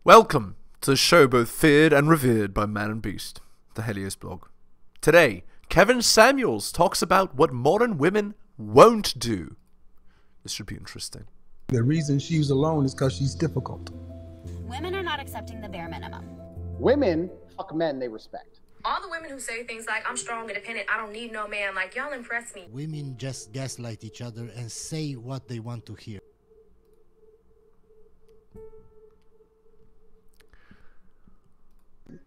Welcome to the show both feared and revered by man and beast, the heliosblog. Today, Kevin Samuels talks about what modern women won't do. This should be interesting. The reason she's alone is because she's difficult. Women are not accepting the bare minimum. Women fuck men they respect. All the women who say things like, I'm strong, independent, I don't need no man, like, y'all impress me. Women just gaslight each other and say what they want to hear.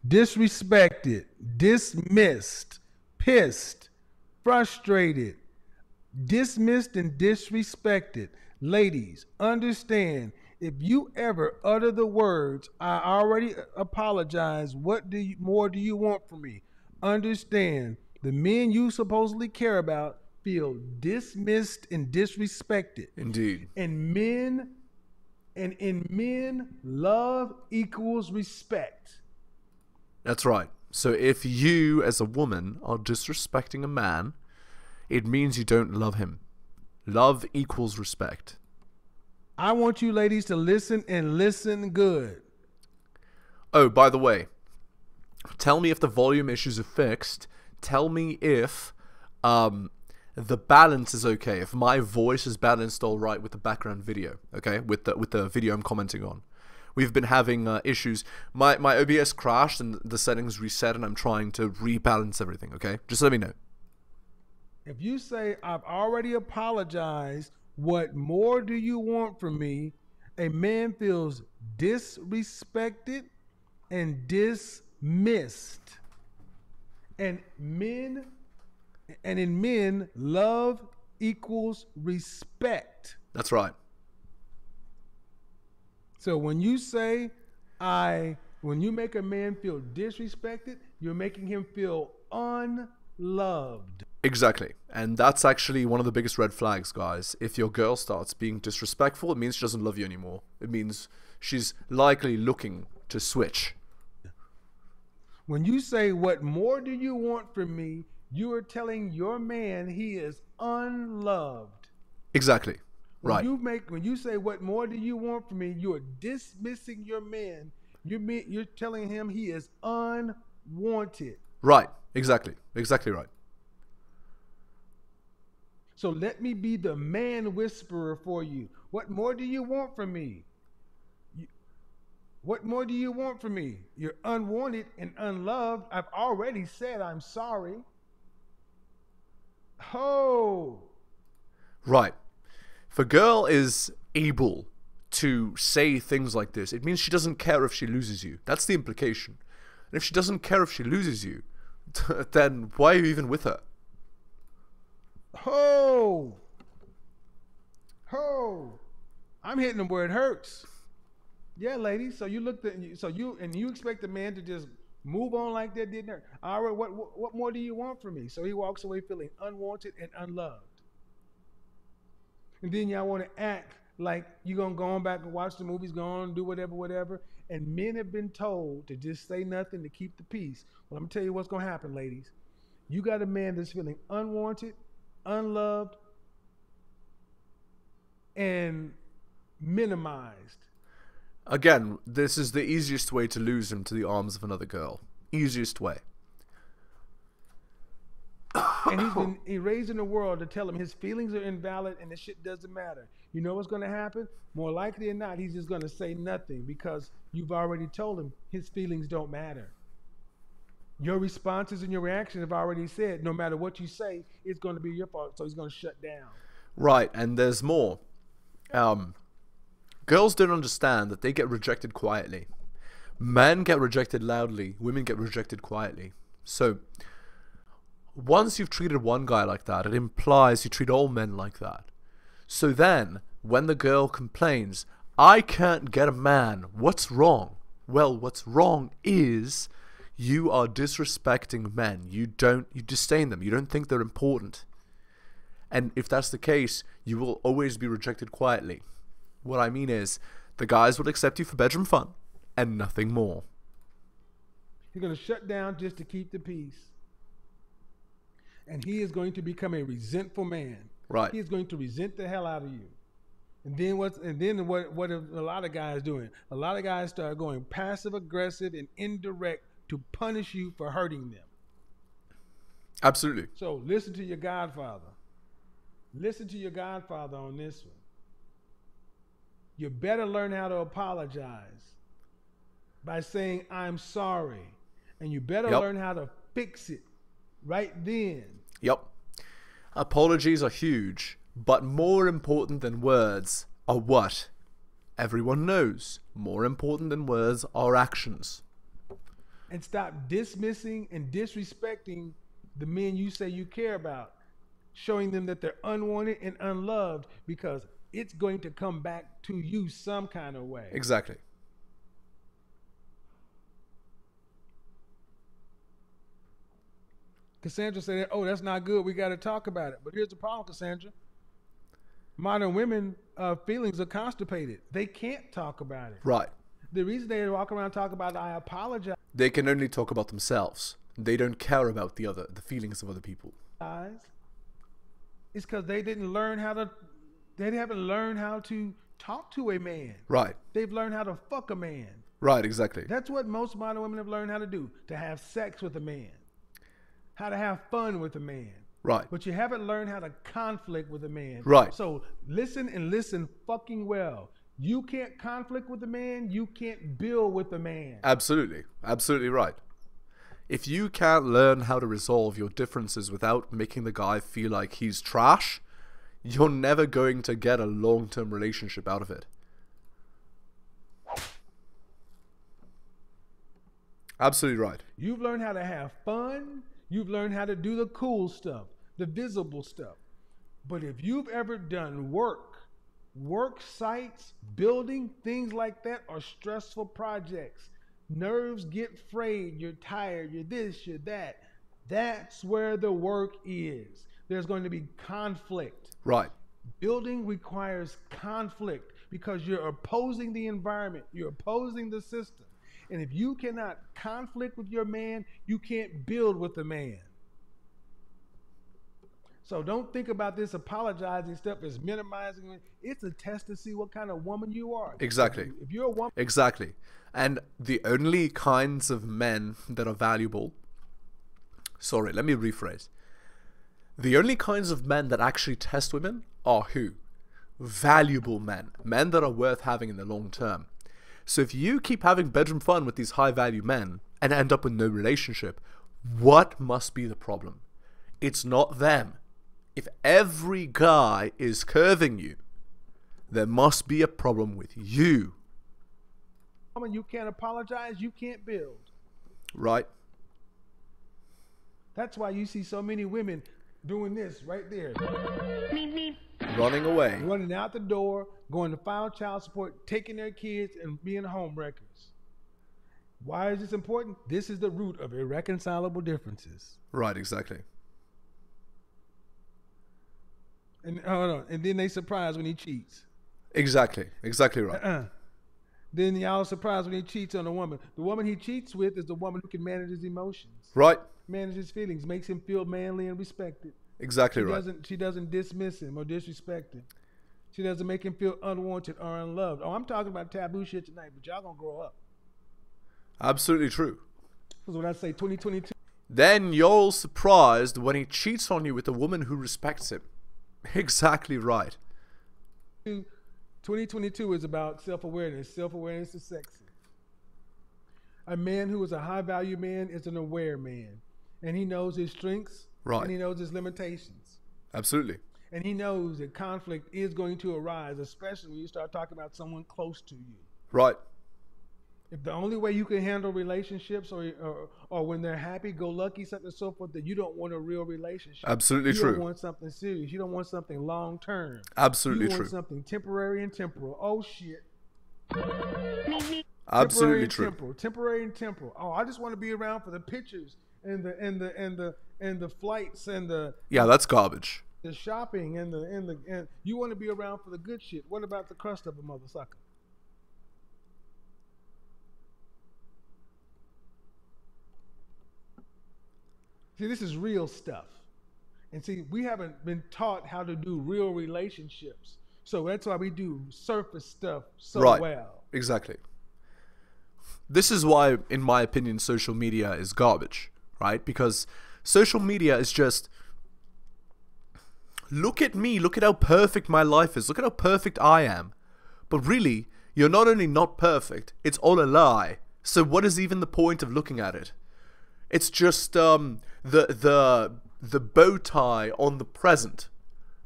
Disrespected, dismissed, pissed, frustrated, dismissed and disrespected. Ladies, understand, if you ever utter the words, I already apologize, what more do you want from me? Understand, the men you supposedly care about feel dismissed and disrespected. Indeed. And in men, love equals respect. That's right. So if you, as a woman, are disrespecting a man, it means you don't love him. Love equals respect. I want you ladies to listen and listen good. Oh, by the way, tell me if the volume issues are fixed. Tell me if the balance is okay. If my voice is balanced all right with the background video, okay? With the video I'm commenting on. We've been having issues. My OBS crashed and the settings reset, and I'm trying to rebalance everything, okay? Just let me know. If you say, I've already apologized, what more do you want from me? A man feels disrespected and dismissed. And in men, love equals respect. That's right. So when you say, when you make a man feel disrespected, you're making him feel unloved. Exactly. And that's actually one of the biggest red flags, guys. If your girl starts being disrespectful, it means she doesn't love you anymore. It means she's likely looking to switch. When you say, what more do you want from me? You are telling your man he is unloved. Exactly. Right. When you say, what more do you want from me? You are dismissing your man. You're telling him he is unwanted. Right. Exactly. Exactly right. So let me be the man whisperer for you. What more do you want from me? What more do you want from me? You're unwanted and unloved. I've already said I'm sorry. Oh. Right. If a girl is able to say things like this, it means she doesn't care if she loses you. That's the implication. And if she doesn't care if she loses you, then why are you even with her? Oh. Oh. I'm hitting them where it hurts. Yeah, ladies. So you expect the man to just move on like that, didn't it? All right, what more do you want from me? So he walks away feeling unwanted and unloved. And then y'all want to act like you're going to go on back and watch the movies, go on and do whatever. And men have been told to just say nothing to keep the peace. Well, I'm going to tell you what's going to happen, ladies. You got a man that's feeling unwanted, unloved, and minimized. Again, this is the easiest way to lose him to the arms of another girl. Easiest way. And he's been raised in the world to tell him his feelings are invalid and the shit doesn't matter. You know what's going to happen? More likely than not, he's just going to say nothing because you've already told him his feelings don't matter. Your responses and your reactions have already said, no matter what you say, it's going to be your fault. So he's going to shut down. Right, and there's more. Girls don't understand that they get rejected quietly. Men get rejected loudly. Women get rejected quietly. So once you've treated one guy like that, it implies you treat all men like that. So then, when the girl complains, I can't get a man, what's wrong? Well, what's wrong is you are disrespecting men. You disdain them. You don't think they're important. And if that's the case, you will always be rejected quietly. What I mean is, the guys will accept you for bedroom fun and nothing more. He's going to shut down just to keep the peace. And he is going to become a resentful man. Right. He is going to resent the hell out of you. And then what a lot of guys doing? A lot of guys start going passive aggressive and indirect to punish you for hurting them. Absolutely. So listen to your godfather. Listen to your godfather on this one. You better learn how to apologize by saying I'm sorry. And you better learn how to fix it right then. Yep. Apologies are huge, but more important than words are what? Everyone knows. More important than words are actions. And stop dismissing and disrespecting the men you say you care about, showing them that they're unwanted and unloved, because it's going to come back to you some kind of way. Exactly. Cassandra said, oh, that's not good. We got to talk about it. But here's the problem, Cassandra. Modern women feelings are constipated. They can't talk about it. Right. The reason they walk around and talk about I apologize. They can only talk about themselves. They don't care about the feelings of other people. It's because they haven't learned how to talk to a man. Right. They've learned how to fuck a man. Right, exactly. That's what most modern women have learned how to do, to have sex with a man, how to have fun with a man. Right. But you haven't learned how to conflict with a man. Right. So listen fucking well. You can't conflict with a man, you can't build with a man. Absolutely. Absolutely right. If you can't learn how to resolve your differences without making the guy feel like he's trash, you're never going to get a long-term relationship out of it. Absolutely right. You've learned how to have fun. You've learned how to do the cool stuff, the visible stuff. But if you've ever done work sites, building, things like that are stressful projects. Nerves get frayed, you're tired, you're this, you're that. That's where the work is. There's going to be conflict. Right. Building requires conflict because you're opposing the environment, you're opposing the system. And if you cannot conflict with your man, you can't build with the man. So don't think about this apologizing stuff as minimizing it. It's a test to see what kind of woman you are. Exactly. If you're a woman. Exactly. And the only kinds of men that are valuable... Sorry, let me rephrase. The only kinds of men that actually test women are who? Valuable men. Men that are worth having in the long term. So if you keep having bedroom fun with these high-value men and end up with no relationship, what must be the problem? It's not them. If every guy is curving you, there must be a problem with you. You can't apologize, you can't build. Right. That's why you see so many women doing this right there. Running away. Running out the door, going to file child support, taking their kids and being home wreckers. Why is this important? This is the root of irreconcilable differences. Right, exactly. And hold on, and then they surprised when he cheats. Exactly. Exactly right. Then y'all surprised when he cheats on a woman. The woman he cheats with is the woman who can manage his emotions. Right. Manage his feelings, makes him feel manly and respected. Exactly right. She doesn't dismiss him or disrespect him. She doesn't make him feel unwanted or unloved. Oh, I'm talking about taboo shit tonight, but y'all gonna grow up. Absolutely true. Because when I say 2022. Then you're surprised when he cheats on you with a woman who respects him. Exactly right. 2022 is about self-awareness. Self-awareness is sexy. A man who is a high-value man is an aware man. And he knows his strengths. Right. And he knows his limitations. Absolutely. And he knows that conflict is going to arise, especially when you start talking about someone close to you. Right. If the only way you can handle relationships or when they're happy-go-lucky, something and so forth, that you don't want a real relationship. Absolutely you true. You don't want something serious. You don't want something long-term. Absolutely you true. You want something temporary and temporal. Oh, shit. Absolutely true. Temporary and temporal. Oh, I just want to be around for the pictures and the flights and the... Yeah, that's garbage. The shopping and you want to be around for the good shit. What about the crust of a motherfucker? See, this is real stuff. And see, we haven't been taught how to do real relationships. So that's why we do surface stuff so Right. well. Exactly. This is why, in my opinion, social media is garbage, right? Because social media is just, look at me, look at how perfect my life is, look at how perfect I am. But really, you're not only not perfect, it's all a lie. So what is even the point of looking at it? It's just the bow tie on the present.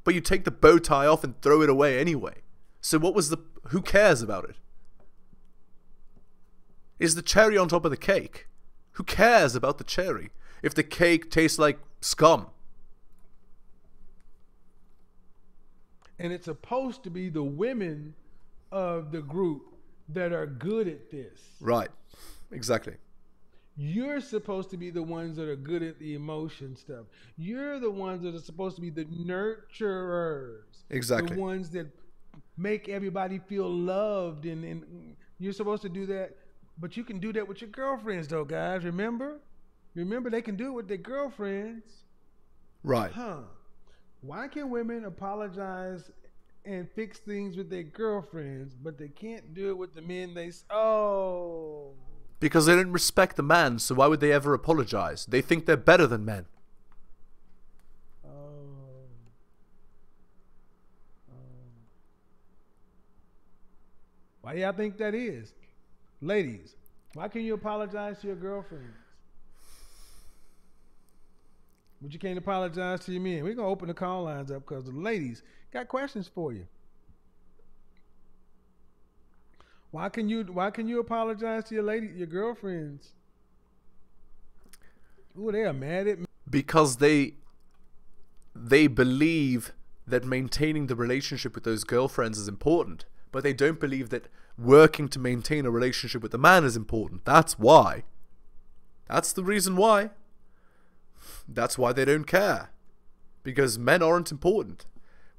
But you take the bow tie off and throw it away anyway. So who cares about it? Is the cherry on top of the cake? Who cares about the cherry if the cake tastes like scum? And it's supposed to be the women of the group that are good at this. Right. Exactly. You're supposed to be the ones that are good at the emotion stuff. You're the ones that are supposed to be the nurturers. Exactly. The ones that make everybody feel loved. And you're supposed to do that. But you can do that with your girlfriends, though, guys. Remember? Remember, they can do it with their girlfriends. Right. Huh. Why can women apologize and fix things with their girlfriends, but they can't do it with the men oh. Because they don't respect the man, so why would they ever apologize? They think they're better than men. Why do y'all think that is? Ladies, why can't you apologize to your girlfriends? But you can't apologize to your men. We're going to open the call lines up because the ladies got questions for you. Why can you apologize to your girlfriends? Ooh, they are mad at me. Because they believe that maintaining the relationship with those girlfriends is important, but they don't believe that working to maintain a relationship with the man is important. That's why. That's the reason why. That's why they don't care. Because men aren't important.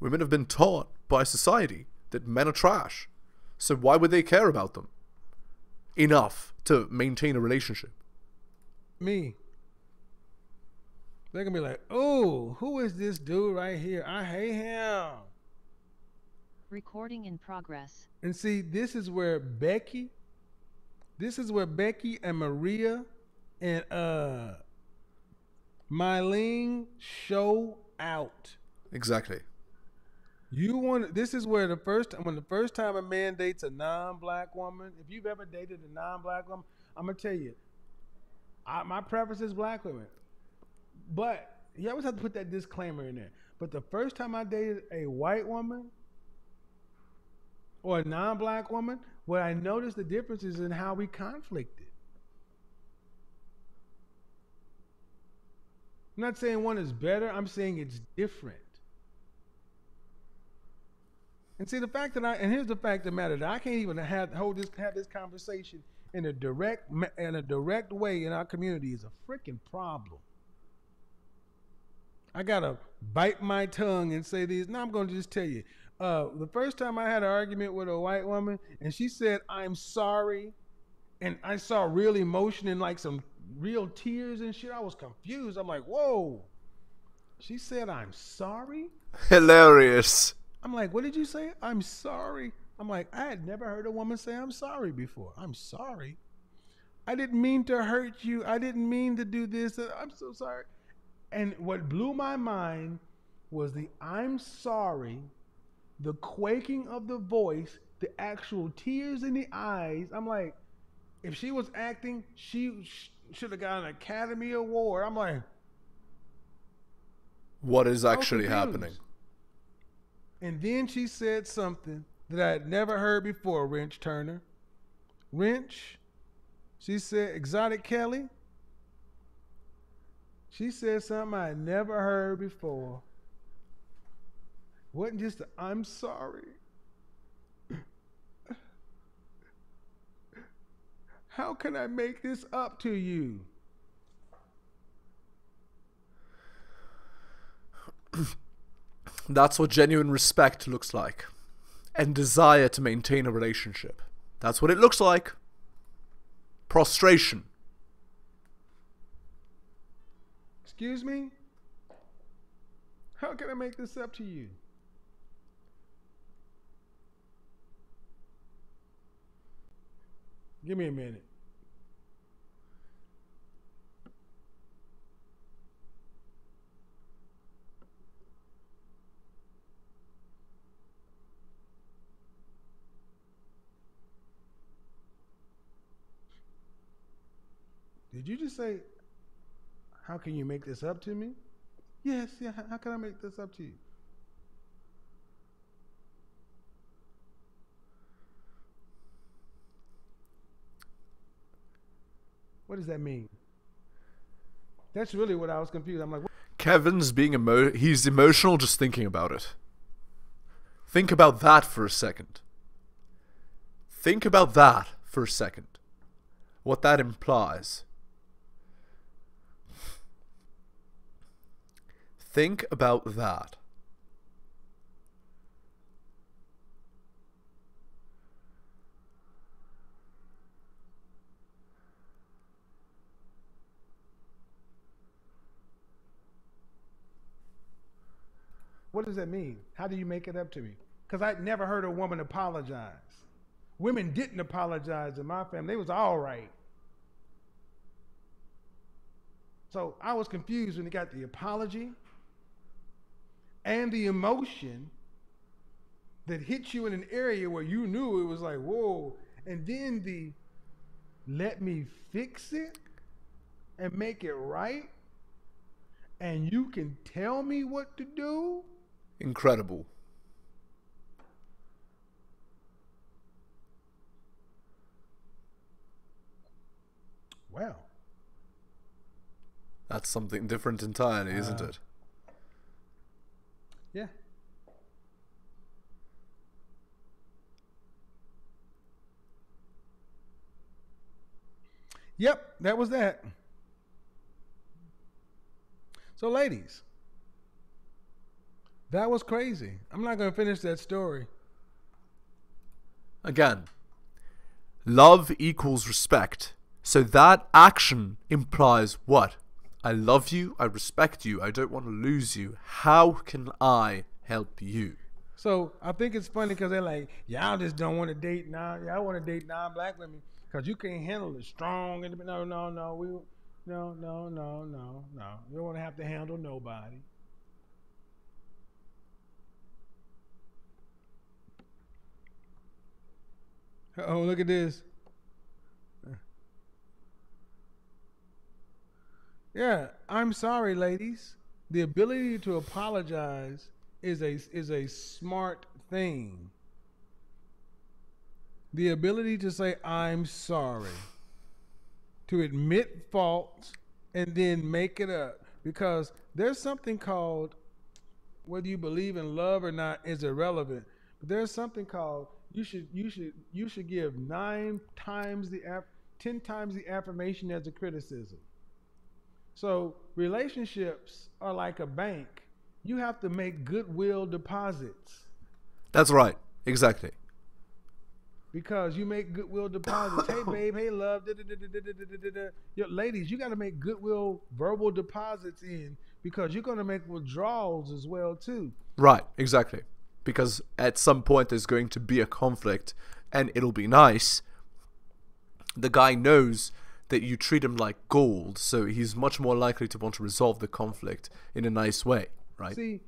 Women have been taught by society that men are trash. So why would they care about them enough to maintain a relationship? Me. They're going to be like, oh, who is this dude right here? I hate him. Recording in progress. And see, this is where Becky and Maria and Mylene show out. Exactly. This is where the first time a man dates a non-black woman, if you've ever dated a non-black woman, I'm gonna tell you, my preference is black women. But you always have to put that disclaimer in there. But the first time I dated a white woman or a non-black woman, what I noticed the difference is in how we conflicted. I'm not saying one is better, I'm saying it's different. And see, here's the fact of the matter, that I can't even have this conversation in a direct way in our community is a freaking problem. I gotta bite my tongue and say these. Now I'm gonna just tell you. The first time I had an argument with a white woman, and she said, "I'm sorry," and I saw real emotion and like some real tears and shit. I was confused. I'm like, "Whoa!" She said, "I'm sorry." Hilarious. I'm like, "What did you say?" "I'm sorry." I'm like, I had never heard a woman say "I'm sorry" before. "I'm sorry. I didn't mean to hurt you. I didn't mean to do this. I'm so sorry." And what blew my mind was the "I'm sorry," the quaking of the voice, the actual tears in the eyes. I'm like, if she was acting, she should have got an Academy Award. I'm like, what is actually happening? And then she said something that I had never heard before, Wrench Turner. Wrench, she said, Exotic Kelly. She said something I had never heard before. Wasn't just "I'm sorry." How can I make this up to you? That's what genuine respect looks like. And desire to maintain a relationship. That's what it looks like. Prostration. Excuse me? How can I make this up to you? Give me a minute. Did you just say, how can you make this up to me? Yes, yeah, how can I make this up to you? What does that mean? That's really what I was confused. I'm like, what? Kevin's being he's emotional just thinking about it. Think about that for a second. Think about that for a second. What that implies. Think about that. What does that mean? How do you make it up to me? Because I'd never heard a woman apologize. Women didn't apologize in my family. They was all right. So I was confused when he got the apology and the emotion that hit you in an area where you knew it was like, whoa. And then the let me fix it and make it right. And you can tell me what to do. Incredible. Well. That's something different entirely, isn't it? Yeah. Yep, that was that. So, ladies, that was crazy. I'm not going to finish that story. Again, love equals respect. So that action implies what? I love you, I respect you, I don't want to lose you. How can I help you? So I think it's funny because they're like, y'all just don't want to date now. Y'all want to date non-black women because you can't handle the strong. No. You don't want to have to handle nobody. Oh, look at this. Yeah, I'm sorry, ladies. The ability to apologize is a smart thing. The ability to say I'm sorry, to admit fault, and then make it up. Because there's something called, whether you believe in love or not is irrelevant. But there's something called you should give 10 times the affirmation as a criticism. So relationships are like a bank. You have to make goodwill deposits. That's right. Exactly. Because you make goodwill deposits. Hey, babe. Hey, love. Ladies, you got to make goodwill verbal deposits in because you're going to make withdrawals as well, too. Right. Exactly. Because at some point there's going to be a conflict and it'll be nice. The guy knows that you treat him like gold, so he's much more likely to want to resolve the conflict in a nice way, right? See,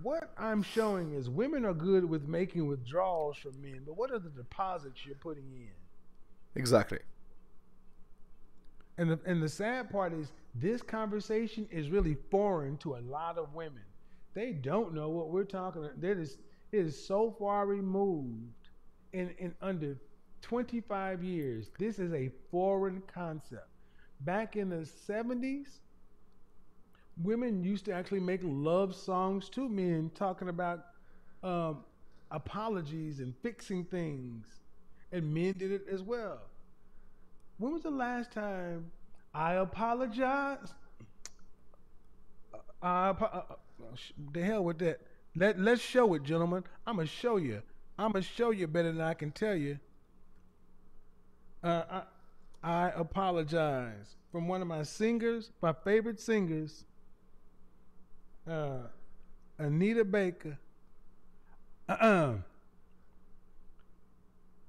what I'm showing is women are good with making withdrawals from men, but what are the deposits you're putting in? Exactly. And the sad part is this conversation is really foreign to a lot of women. They don't know what we're talking about. It is so far removed in under 25 years. This is a foreign concept. Back in the 70s, women used to actually make love songs to men talking about apologies and fixing things. And men did it as well. When was the last time I apologized? The hell with that. Let's show it, gentlemen. I'm going to show you. I'm going to show you better than I can tell you. I apologize from one of my singers, my favorite singers, Anita Baker.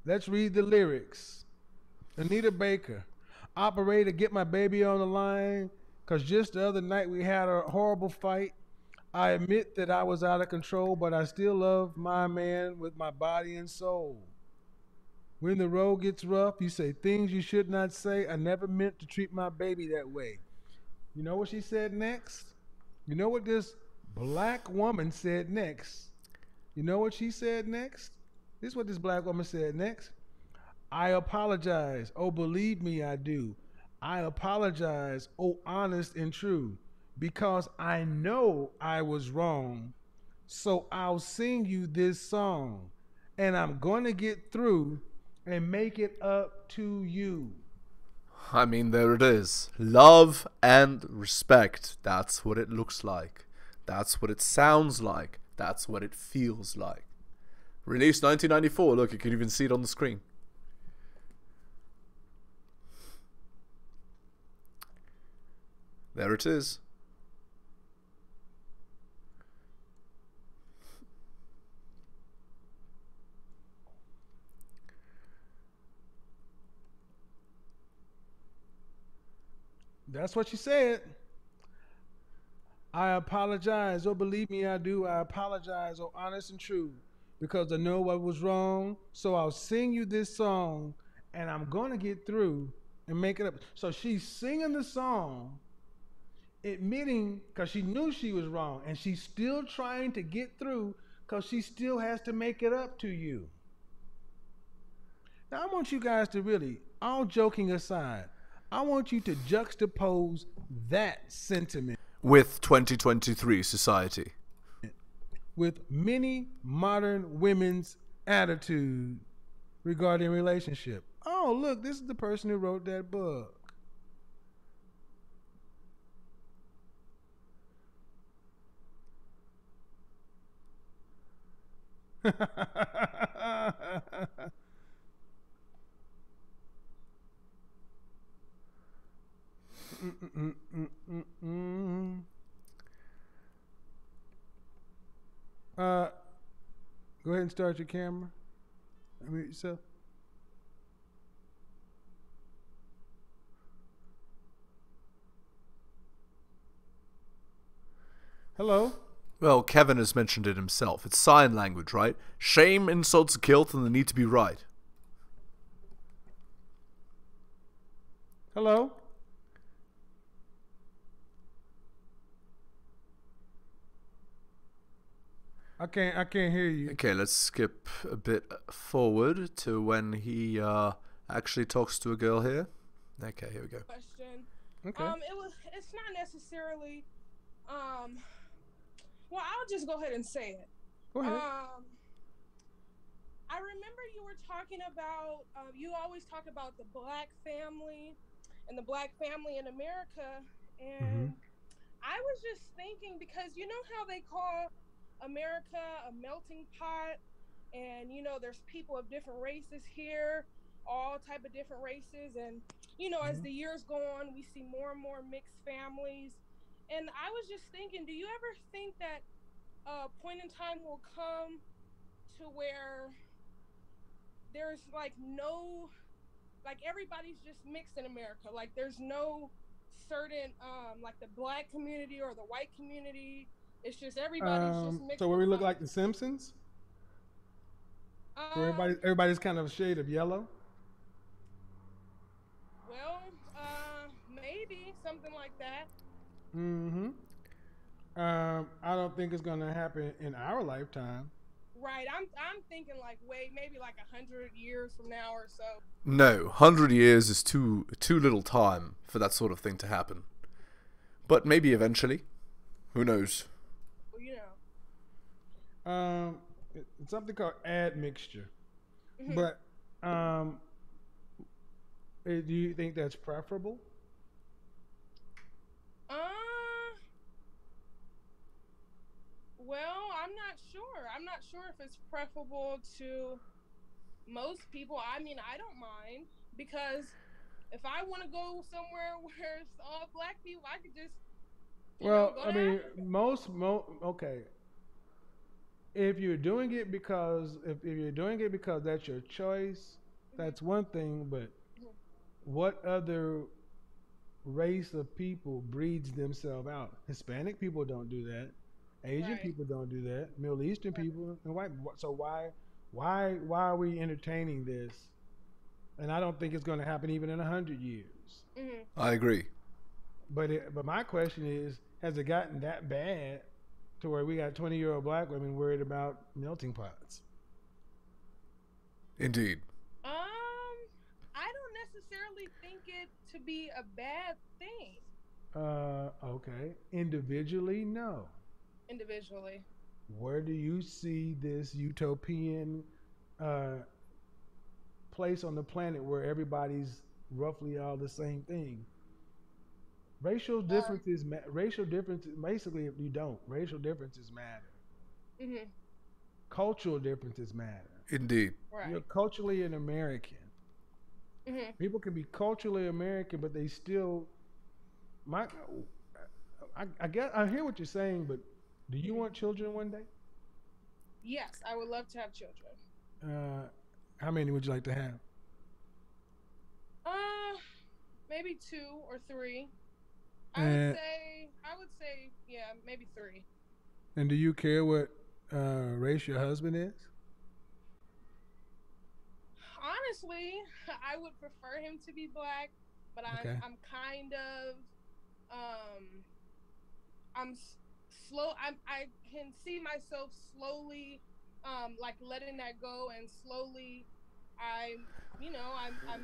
Let's read the lyrics. Anita Baker. Operator, get my baby on the line. Because just the other night we had a horrible fight. I admit that I was out of control, but I still love my man with my body and soul. When the road gets rough, you say things you should not say. I never meant to treat my baby that way. You know what she said next? You know what this black woman said next? You know what she said next? This is what this black woman said next. I apologize. Oh, believe me, I do. I apologize. Oh, honest and true. Because I know I was wrong. So I'll sing you this song. And I'm going to get through and make it up to you. I mean, there it is. Love and respect. That's what it looks like. That's what it sounds like. That's what it feels like. Released 1994. Look, you can even see it on the screen. There it is. That's what she said. I apologize. Oh, believe me, I do. I apologize. Oh, honest and true. Because I know what was wrong. So I'll sing you this song. And I'm going to get through and make it up. So she's singing the song, admitting, because she knew she was wrong. And she's still trying to get through because she still has to make it up to you. Now, I want you guys to really, all joking aside, I want you to juxtapose that sentiment with 2023 society, with many modern women's attitude regarding relationship. Oh, look, this is the person who wrote that book. Go ahead and start your camera. Unmute yourself. Hello? Well, Kevin has mentioned it himself. It's sign language, right? Shame, insults, guilt, and the need to be right. Hello? I can't hear you. Okay, let's skip a bit forward to when he actually talks to a girl here. Okay, here we go. Question. Okay. It's not necessarily well, I'll just go ahead and say it. Go ahead. I remember you were talking about you always talk about the black family and the black family in America, and I was just thinking, because you know how they call America a melting pot, and you know there's people of different races here, all type of different races, and you know as the years go on we see more and more mixed families. And I was just thinking, do you ever think that a point in time will come to where there's like no, like everybody's just mixed in America, like there's no certain like the black community or the white community, it's just everybody's just mixed. So where we look like the Simpsons? Where everybody's kind of a shade of yellow? Well, maybe something like that. I don't think it's gonna happen in our lifetime. Right, I'm thinking like maybe like 100 years from now or so. No, 100 years is too little time for that sort of thing to happen. But maybe eventually. Who knows? Well, you know. It's something called admixture. But do you think that's preferable? Well, I'm not sure. I'm not sure if it's preferable to most people. I mean, I don't mind, because if I want to go somewhere where it's all black people, I could just I mean, okay. If you're doing it because that's your choice, that's one thing. But what other race of people breeds themselves out? Hispanic people don't do that. Asian Right. people don't do that. Middle Eastern people and white. So why are we entertaining this? And I don't think it's going to happen even in 100 years. Mm-hmm. I agree. But my question is, has it gotten that bad to where we got 20-year-old black women worried about melting pots? Indeed. I don't necessarily think it to be a bad thing Okay. Individually, no. individually. Where do you see this utopian place on the planet where everybody's roughly all the same thing? Racial differences, basically, you don't. Racial differences matter. Mm-hmm. Cultural differences matter. Indeed. Right. You're culturally an American. Mm-hmm. People can be culturally American, but they still. I guess I hear what you're saying, but do you want children one day? Yes, I would love to have children. How many would you like to have? Maybe 2 or 3. I would say, yeah, maybe 3. And do you care what race your husband is? Honestly, I would prefer him to be black, but Okay. I'm kind of slow. I can see myself slowly like letting that go, and slowly I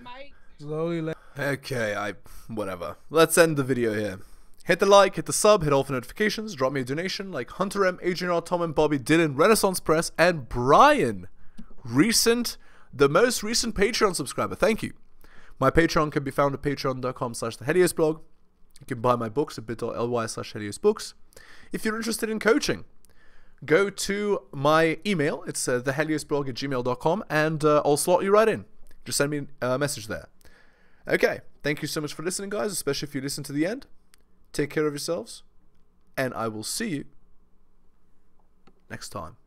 might. Slowly let. Okay, whatever. Let's end the video here. Hit the like, hit the sub, hit all for notifications, drop me a donation like Hunter M, Adrian R, Tom and Bobby, Dylan, Renaissance Press, and Brian. The most recent Patreon subscriber. Thank you. My Patreon can be found at patreon.com/theheliosblog. You can buy my books at bit.ly/heliosbooks. If you're interested in coaching, go to my email. It's theheliosblog@gmail.com, and I'll slot you right in. Just send me a message there. Okay, thank you so much for listening, guys, especially if you listen to the end. Take care of yourselves, and I will see you next time.